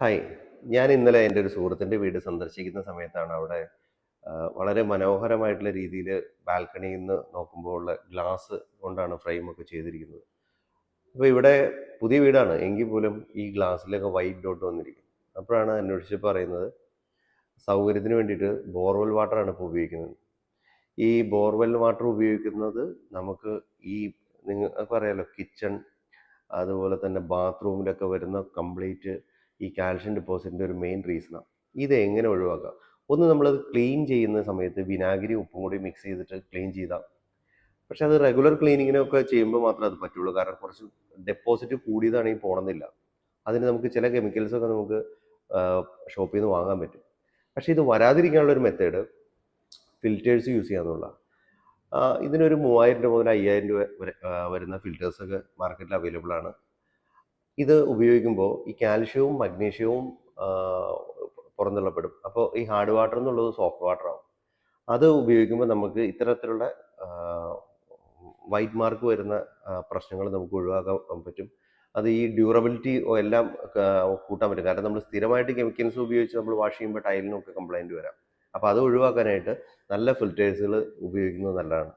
Hi. ഞാൻ ഇന്നലെ എൻ്റെ ഒരു സുഹൃത്തിൻ്റെ വീട് സന്ദർശിക്കുന്ന സമയത്താണ് അവിടെ വളരെ മനോഹരമായിട്ടുള്ള രീതിയിൽ ബാൽക്കണിയിൽ നിന്ന് നോക്കുമ്പോൾ ഉള്ള ഗ്ലാസ് കൊണ്ടാണ് ഫ്രെയിമൊക്കെ ചെയ്തിരിക്കുന്നത്. അപ്പോൾ ഇവിടെ പുതിയ വീടാണ് എങ്കിൽ പോലും ഈ ഗ്ലാസ്സിലൊക്കെ വൈറ്റ് ഡോട്ട് വന്നിരിക്കും. അപ്പോഴാണ് അന്വേഷിച്ചപ്പോൾ പറയുന്നത് സൗകര്യത്തിന് വേണ്ടിയിട്ട് ബോർവെൽ വാട്ടറാണ് ഇപ്പോൾ ഉപയോഗിക്കുന്നത്. ഈ ബോർവെൽ വാട്ടർ ഉപയോഗിക്കുന്നത് നമുക്ക് ഈ നിങ്ങൾക്ക് അറിയാലോ കിച്ചൺ അതുപോലെ തന്നെ ബാത്റൂമിലൊക്കെ വരുന്ന കംപ്ലീറ്റ് ഈ കാൽഷ്യം ഡെപ്പോസിറ്റിൻ്റെ ഒരു മെയിൻ റീസണാണ്. ഇത് എങ്ങനെ ഒഴിവാക്കാം? ഒന്ന് നമ്മളത് ക്ലീൻ ചെയ്യുന്ന സമയത്ത് വിനാഗിരി ഉപ്പും കൂടി മിക്സ് ചെയ്തിട്ട് ക്ലീൻ ചെയ്താൽ, പക്ഷെ അത് റെഗുലർ ക്ലീനിങ്ങിനൊക്കെ ചെയ്യുമ്പോൾ മാത്രമേ അത് പറ്റുള്ളൂ. കാരണം കുറച്ച് ഡെപ്പോസിറ്റ് കൂടിയതാണെങ്കിൽ പോകണമെന്നില്ല. അതിന് നമുക്ക് ചില കെമിക്കൽസൊക്കെ നമുക്ക് ഷോപ്പിൽ നിന്ന് വാങ്ങാൻ പറ്റും. പക്ഷേ ഇത് വരാതിരിക്കാനുള്ള ഒരു മെത്തേഡ് ഫിൽറ്റേഴ്സ് യൂസ് ചെയ്യാന്നുള്ളതാണ്. ഇതിനൊരു 3000 രൂപ മുതൽ 5000 രൂപ വരെ വരുന്ന ഫിൽറ്റേഴ്സൊക്കെ മാർക്കറ്റിൽ അവൈലബിൾ ആണ്. ഇത് ഉപയോഗിക്കുമ്പോൾ ഈ കാൽഷ്യവും മഗ്നീഷ്യവും പുറന്തള്ളപ്പെടും. അപ്പോൾ ഈ ഹാർഡ് വാട്ടർ എന്നുള്ളത് സോഫ്റ്റ് വാട്ടർ ആവും. അത് ഉപയോഗിക്കുമ്പോൾ നമുക്ക് ഇത്തരത്തിലുള്ള വൈറ്റ് മാർക്ക് വരുന്ന പ്രശ്നങ്ങൾ നമുക്ക് ഒഴിവാക്കാൻ പറ്റും. അത് ഈ ഡ്യൂറബിലിറ്റി എല്ലാം കൂട്ടാൻ പറ്റും. കാരണം നമ്മൾ സ്ഥിരമായിട്ട് കെമിക്കൽസ് ഉപയോഗിച്ച് നമ്മൾ വാഷ് ചെയ്യുമ്പോൾ ടൈലിനൊക്കെ കംപ്ലൈൻറ്റ് വരാം. അപ്പോൾ അത് ഒഴിവാക്കാനായിട്ട് നല്ല ഫിൽറ്റേഴ്സുകൾ ഉപയോഗിക്കുന്നത് നല്ലതാണ്.